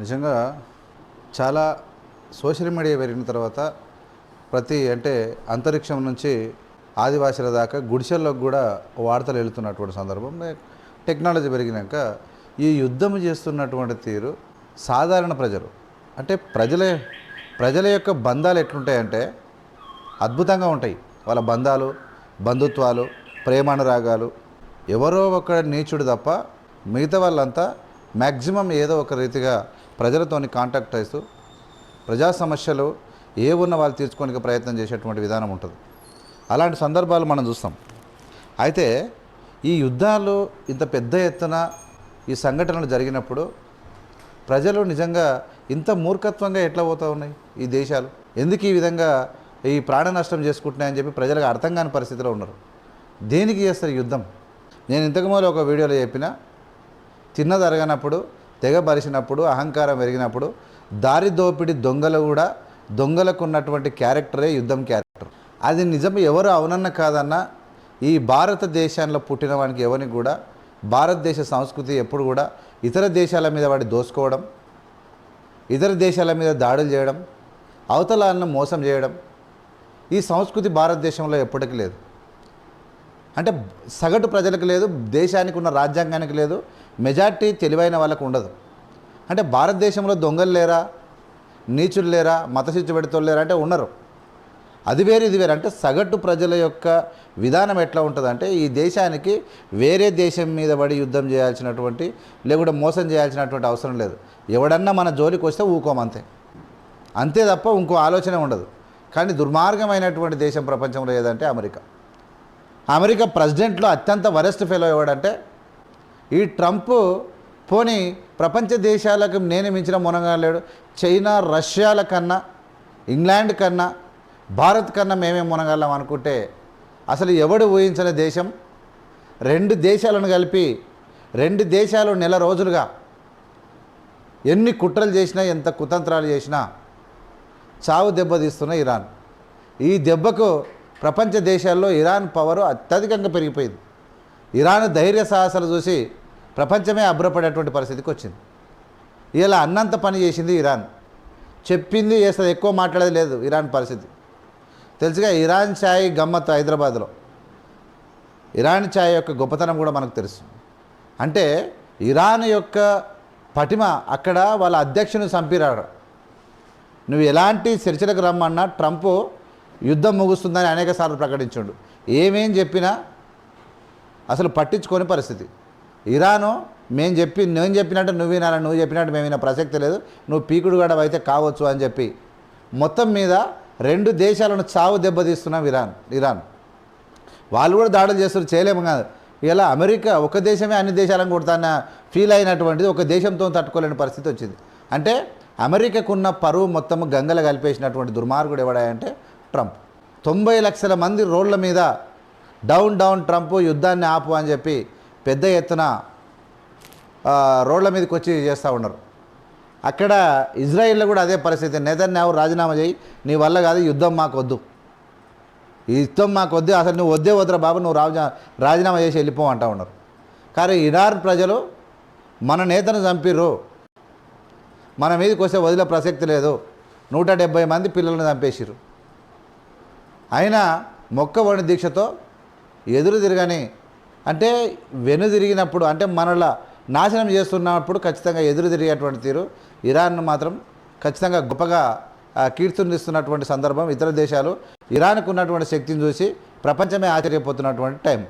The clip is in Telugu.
నిజంగా చాలా సోషల్ మీడియా పెరిగిన తర్వాత అంటే అంతరిక్షం నుంచి ఆదివాసీల దాకా గుడిసెల్లోకి కూడా వార్తలు వెళుతున్నటువంటి సందర్భం. టెక్నాలజీ పెరిగినాక ఈ యుద్ధం చేస్తున్నటువంటి తీరు సాధారణ ప్రజలు అంటే ప్రజల యొక్క బంధాలు ఎట్లుంటాయంటే అద్భుతంగా ఉంటాయి. వాళ్ళ బంధాలు, బంధుత్వాలు, ప్రేమానురాగాలు ఎవరో ఒక నీచుడు తప్ప మిగతా వాళ్ళంతా మ్యాక్సిమం ఏదో ఒక రీతిగా ప్రజలతోని కాంటాక్ట్ అవుతూ ప్రజా సమస్యలు ఏ ఉన్న వాళ్ళు తీర్చుకోనికి ప్రయత్నం చేసేటువంటి విధానం ఉంటుంది. అలాంటి సందర్భాలు మనం చూస్తాం. అయితే ఈ యుద్ధాలు ఇంత పెద్ద ఎత్తున ఈ సంఘటనలు జరిగినప్పుడు ప్రజలు నిజంగా ఇంత మూర్ఖత్వంగా ఎట్లా పోతూ ఉన్నాయి ఈ దేశాలు, ఎందుకు ఈ విధంగా ఈ ప్రాణ నష్టం చేసుకుంటున్నాయని చెప్పి ప్రజలకు అర్థం కాని పరిస్థితిలో ఉన్నారు. దేనికి చేస్తారు యుద్ధం? నేను ఇంతకుముందు ఒక వీడియోలో చెప్పిన, తిన్నది అరగనప్పుడు, తెగ బరిసినప్పుడు, అహంకారం పెరిగినప్పుడు దారి దోపిడి దొంగలు కూడా దొంగలకు ఉన్నటువంటి క్యారెక్టరే యుద్ధం క్యారెక్టర్. అది నిజం. ఎవరు అవునన్న కాదన్నా ఈ భారతదేశంలో పుట్టిన వానికి ఎవరికి కూడా భారతదేశ సంస్కృతి ఎప్పుడు కూడా ఇతర దేశాల మీద వాడి దోసుకోవడం, ఇతర దేశాల మీద దాడులు చేయడం, అవతలాలను మోసం చేయడం, ఈ సంస్కృతి భారతదేశంలో ఎప్పటికీ లేదు. అంటే సగటు ప్రజలకు లేదు, దేశానికి ఉన్న రాజ్యాంగానికి లేదు, మెజార్టీ తెలివైన వాళ్ళకు ఉండదు. అంటే భారతదేశంలో దొంగలు లేరా, నీచులు లేరా, మతశిచ్చు పెడుతోళ్ళు లేరా అంటే ఉన్నారు. అది వేరు ఇది వేరు. అంటే సగటు ప్రజల యొక్క విధానం ఎట్లా ఉంటుందంటే ఈ దేశానికి వేరే దేశం మీద పడి యుద్ధం చేయాల్సినటువంటి లేకుంటే మోసం చేయాల్సినటువంటి అవసరం లేదు. ఎవడన్నా మన జోలికి వస్తే ఊకోమంతే, అంతే తప్ప ఇంకో ఆలోచన ఉండదు. కానీ దుర్మార్గమైనటువంటి దేశం ప్రపంచంలో ఏదంటే అమెరికా. అమెరికా ప్రెసిడెంట్లో అత్యంత వరెస్ట్ ఫెలో ఎవడంటే ఈ ట్రంప్. పోనీ ప్రపంచ దేశాలకు నేను మించిన మునగా లేడు. చైనా, రష్యాల కన్నా, ఇంగ్లాండ్ కన్నా, భారత్ కన్నా మేమే మునగాలం అనుకుంటే అసలు ఎవడు ఊహించిన దేశం. రెండు దేశాలను కలిపి దేశాలు నెల రోజులుగా ఎన్ని కుట్రలు చేసినా, ఎంత కుతంత్రాలు చేసినా చావు దెబ్బతీస్తున్న ఇరాన్. ఈ దెబ్బకు ప్రపంచ దేశాల్లో ఇరాన్ పవరు అత్యధికంగా పెరిగిపోయింది. ఇరాన్ ధైర్య సాహసాలు చూసి ప్రపంచమే అబ్బురపడేటువంటి పరిస్థితికి వచ్చింది. ఇలా అన్నంత పని చేసింది ఇరాన్. చెప్పింది చేస్తుంది, ఎక్కువ మాట్లాడేది లేదు ఇరాన్ పరిస్థితి. తెలుసుగా ఇరాన్ ఛాయ్ గమ్మత్తు హైదరాబాద్లో. ఇరాన్ ఛాయ్ యొక్క గొప్పతనం కూడా మనకు తెలుసు. అంటే ఇరాన్ యొక్క పటిమ అక్కడ వాళ్ళ అధ్యక్షుని చంపిరాడు. నువ్వు ఎలాంటి చర్చలకు రమ్మన్నా ట్రంప్ యుద్ధం ముగుస్తుందని అనేకసార్లు ప్రకటించాడు. ఏమేం చెప్పినా అసలు పట్టించుకోని పరిస్థితి. ఇరాను నేను చెప్పినట్టు నువ్వు వినాలని, నువ్వు చెప్పినట్టు మేము విన ప్రసక్తి లేదు, నువ్వు పీకుడు గడవ అయితే కావచ్చు అని చెప్పి మొత్తం మీద రెండు దేశాలను చావు దెబ్బతీస్తున్నాం ఇరాన్. వాళ్ళు కూడా దాడులు చేస్తారు, చేయలేము కాదు. ఇలా అమెరికా ఒక దేశమే అన్ని దేశాలను కొడతాన ఫీల్ అయినటువంటిది ఒక దేశంతో తట్టుకోలేని పరిస్థితి వచ్చింది. అంటే అమెరికాకున్న పరువు మొత్తం గంగల కలిపేసినటువంటి దుర్మార్గుడు ఎవడాయంటే ట్రంప్. 90 లక్షల మంది రోడ్ల మీద డౌన్ ట్రంప్ యుద్ధాన్ని ఆపు అని చెప్పి పెద్ద ఎత్తున రోడ్ల మీదకి వచ్చి చేస్తూ ఉన్నారు. అక్కడ ఇజ్రాయిల్లో కూడా అదే పరిస్థితి. నెతన్యాహు రాజీనామా చేయి, నీ వల్ల కాదు, యుద్ధం మాకు వద్దు, ఈ యుద్ధం మాకు వద్దు, అసలు నువ్వు వద్దురా బాబు, నువ్వు రాజీనామా చేసి వెళ్ళిపో అంటూ ఉన్నారు. కానీ ఇరాన్ ప్రజలు మన నేతను చంపిర్రు, మన మీదకి వస్తే వదిలే ప్రసక్తి లేదు, 170 మంది పిల్లలను చంపేసిర్రు, అయినా మొక్కవోని దీక్షతో ఎదురు తిరగని, అంటే వెనుదిరిగినప్పుడు అంటే మనలా నాశనం చేస్తున్నప్పుడు ఖచ్చితంగా ఎదురు తిరిగేటువంటి తీరు ఇరాన్ను మాత్రం ఖచ్చితంగా గొప్పగా కీర్తినిస్తున్నటువంటి సందర్భం. ఇతర దేశాలు ఇరాన్కు ఉన్నటువంటి శక్తిని చూసి ప్రపంచమే ఆశ్చర్యపోతున్నటువంటి టైం.